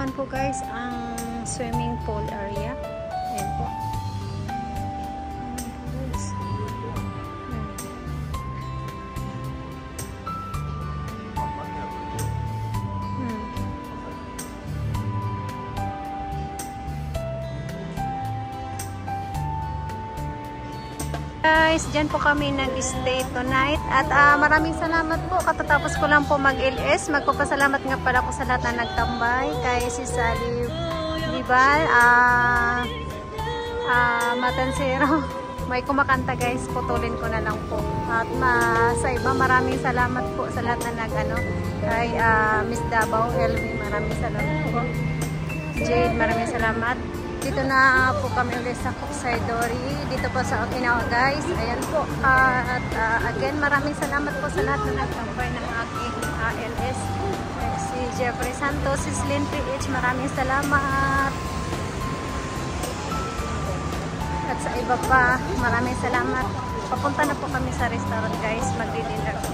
Yan po guys ang swimming pool area. Ayan po. Guys, dyan po kami nag-stay tonight at maraming salamat po. Katatapos ko lang po mag-LS. Magpapasalamat nga pala ko sa lahat na nagtambay. Kay si Sally Bibal, Matansero. May kumakanta guys, putulin ko na lang po. At sa iba, maraming salamat po sa lahat na kay Miss Davao, Elmi, maraming salamat po. Jade, maraming salamat. Dito na po kami ulit sa Kuksay Dori. Dito po sa Okinawa guys. Ayan po. Again, maraming salamat po sa lahat na nagtampay ng aking LS. Si Jeffrey Santos, si Slin PH, maraming salamat. At sa iba pa, maraming salamat. Papunta na po kami sa restaurant guys. Magdi-dinner po.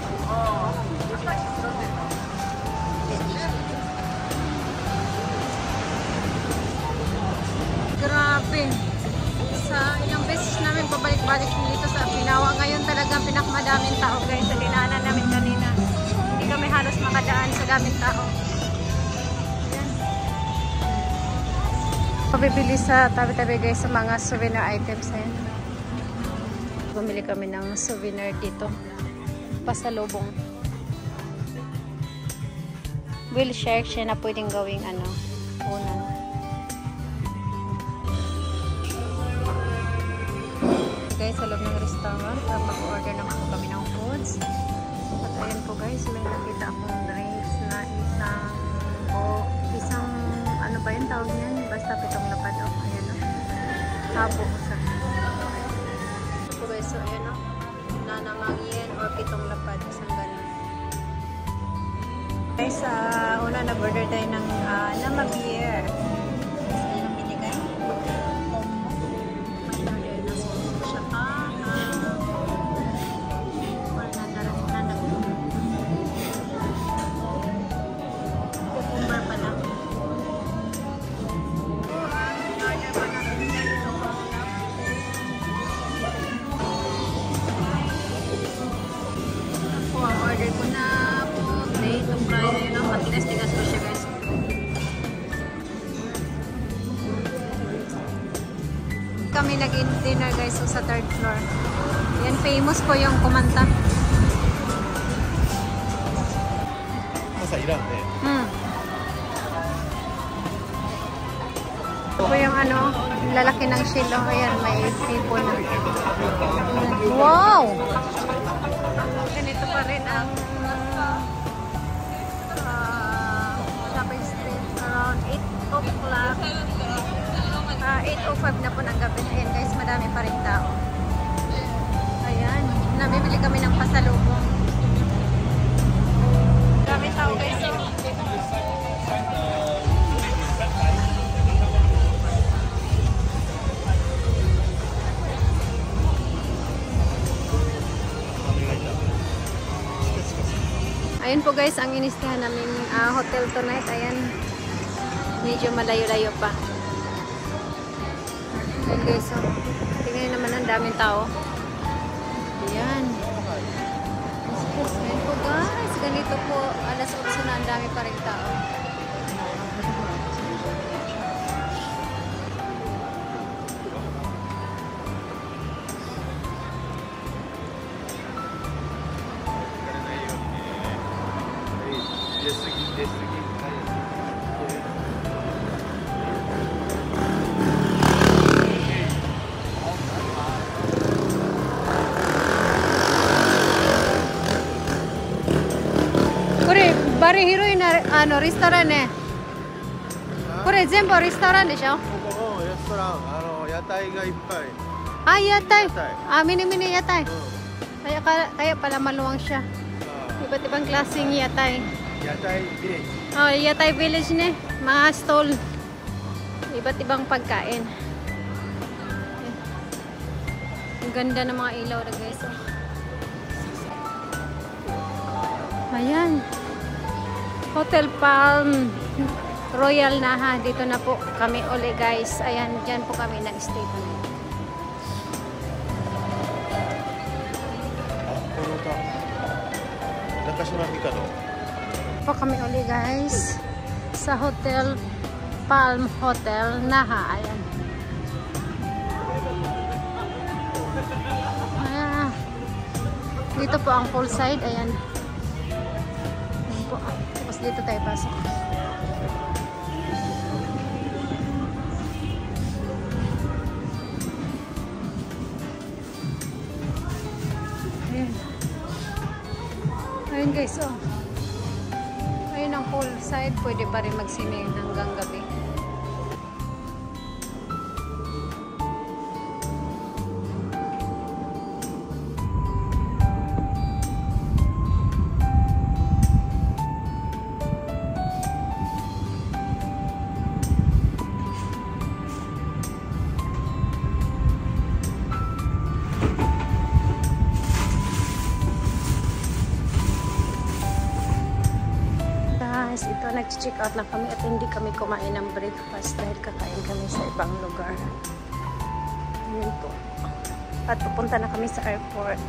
Grabe. Sa ilang beses namin pabalik-balik dito sa Okinawa. Ngayon talagang pinakamadaming tao guys. Sa dinaanan namin kanina. Hindi kami halos makadaan sa daming tao. Ayan. Pabibili sa tabi-tabi guys sa mga souvenir items. Ayan. Bumili kami ng souvenir dito. Pasalubong. Wheelchair siya na pwedeng gawing unan. Guys, sa loob ng restaurant, mag-order naman po kami ng foods. At ayan po guys, may nakita akong drinks na isang ano ba yun tawag niyan? Basta pitong lapad. Ayan o. Habo. So guys, so ayan o. Nanamangyen or pitong lapad. Isang ganun. Guys, una nag-order tayo ng namabier. Kami nag-dinner guys sa third floor. Yan, famous po yung kumanta. Nasa Iran eh. Ito po yung lalaki ng shilo. Ayan, may people na. Wow! Ganito pa rin ang shopping street around 8 o'clock. 8:05 na po ng gabi. Ayan guys, madami pa rin tao. Ayan, namimili kami ng pasalubong. Madami tao guys. Ayan po guys, ang inistahan namin hotel tonight. Ayan, medyo malayo-layo pa. Ayan guys, so, tingnan naman ang daming tao. Ayan. Ayan po guys, ganito po, alas 8 na ang dami pa rin tao. Bari hiroi na restaurantね。これ全部レストランでしょ？ここのレストラン、屋台がいっぱい。屋台. Yatay. Mini-mini yatay. Kaya pala maluwang siya. Iba't ibang klaseng yatay. Yatay village. Yatay village ne. Mga stall. Iba't ibang pagkain. Ang ganda ng mga ilaw na guys. Ayan. Hotel Palm Royal Naha. Dito na po kami uli guys. Ayan, dyan po kami nag-stay tonight. Po kami uli guys sa Hotel Palm Hotel Naha. Ayan. Dito po ang poolside. Ayan. Ayan po. Tapos dito tayo pasok. Ayan. Ayan guys, oh. Ayun ang poolside. Pwede pa rin mag-swimming hanggang gabi. Ito, nag-check out na kami at hindi kami kumain ng breakfast dahil kakain kami sa ibang lugar. Ayan po. At pupunta na kami sa airport.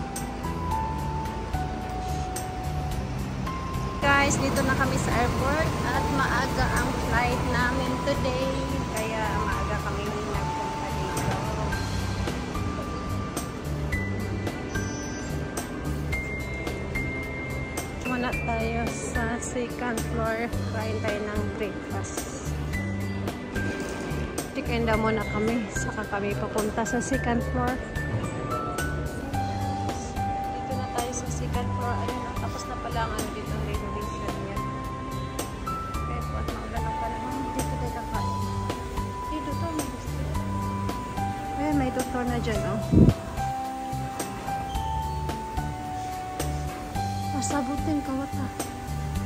Guys, dito na kami sa airport at maaga ang flight namin today. Kaya maaga kami nagpunta dito. Muna tayo sa second floor. Kain tayo ng breakfast. Tikenda muna kami. Saka kami papunta sa second floor. Dito na tayo sa second floor. Ayun, tapos na pala ang dito ang renovation niya. Okay po, at maulan na pala. Dito tayo kakain. Dito to, may gusto. Ayun, may doktor na dyan, oh. Sabutin ka, wata.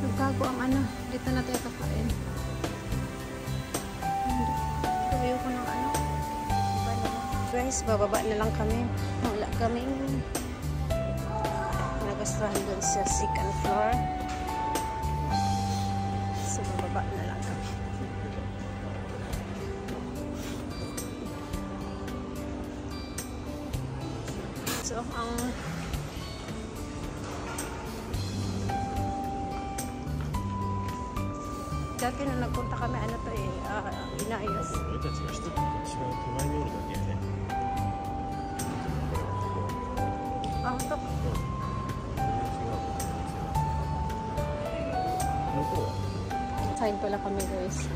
Naggago ang ano. Dito na tayo kakain. Tuyo ko ng ano. Guys, bababa na lang kami. Wala kaming nagastuhan dun sa second floor. So, bababa na lang kami. So, ang dati na nagpunta kami, ano to eh, inayos. Ah, ito. Kain pala kami guys.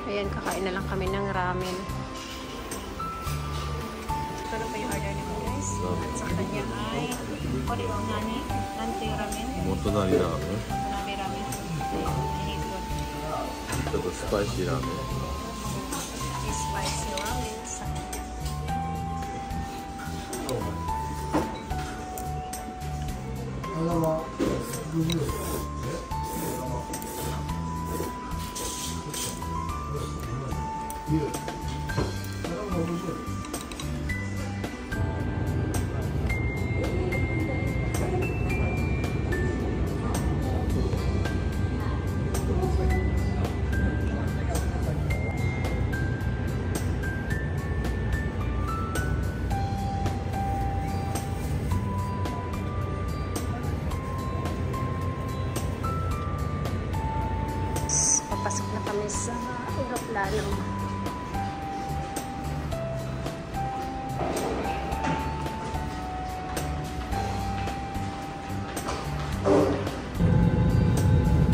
Ayan, kakain na lang kami ng ramen. Ito na pa yung order namin guys. At sa kanya ay nani, nanti ramen. Motonari ramen. Motonari ramen. ちょっとスパイシーラーメン。 Spicy ramen. Papasok na kami sa aeroplano.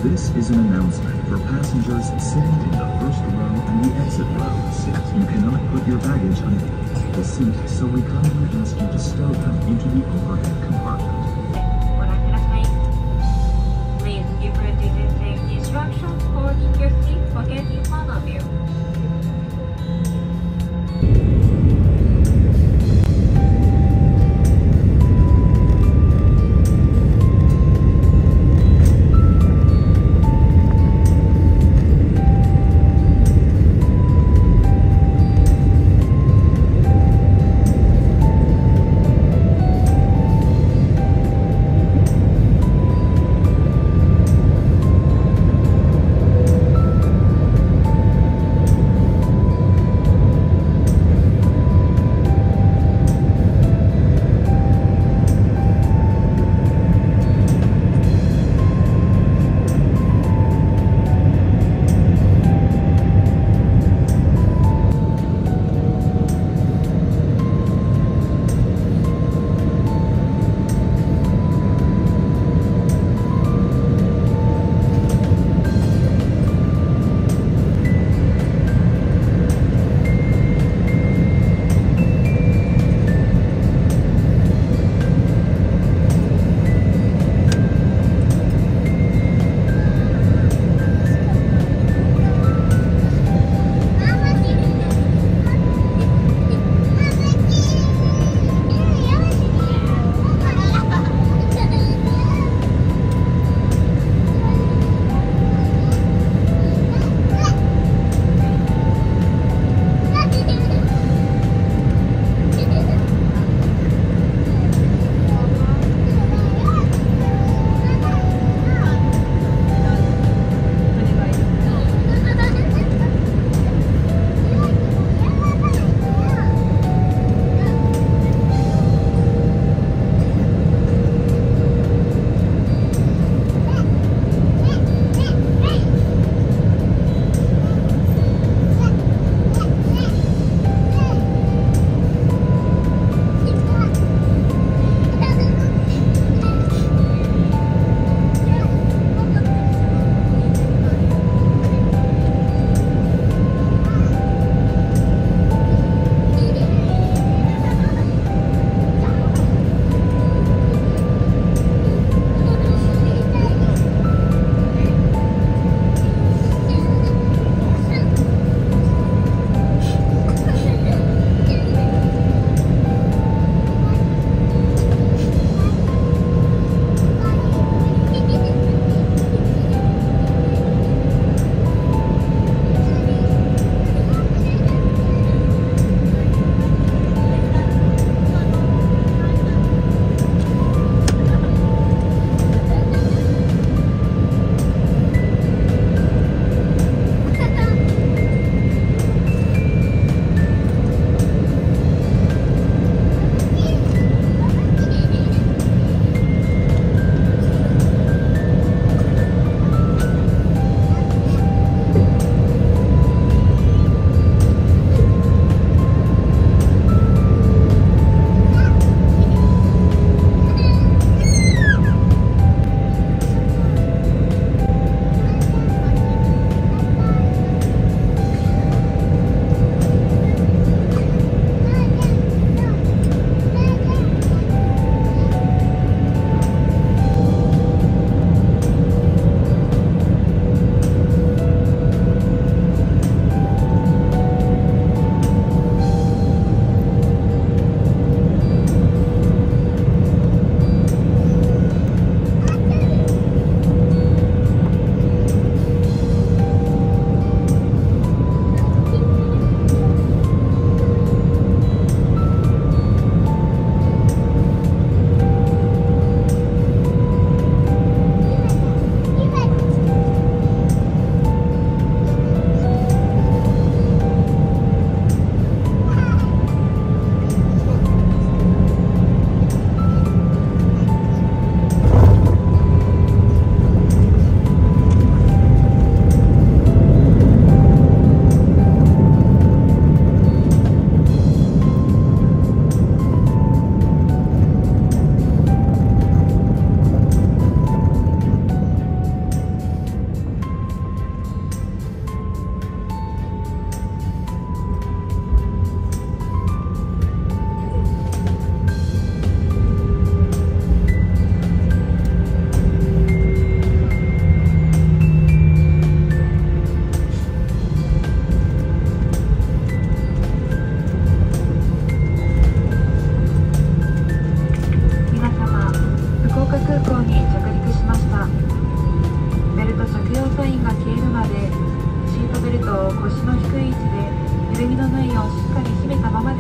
This is an announcement for passengers sitting in the first row and the exit rows. You cannot put your baggage underneath the seat, so we kindly ask you to stow them into the overhead compartment. Please give repeated safety instructions holding your seat pocket in front of you.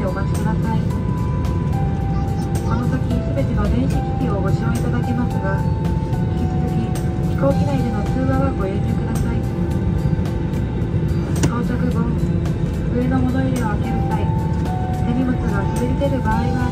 でお待ちください。この先すべての電子機器をご使用いただけますが、引き続き飛行機内での通話はご遠慮ください。到着後、上の物入れを開ける際、手荷物が滑り出る場合があり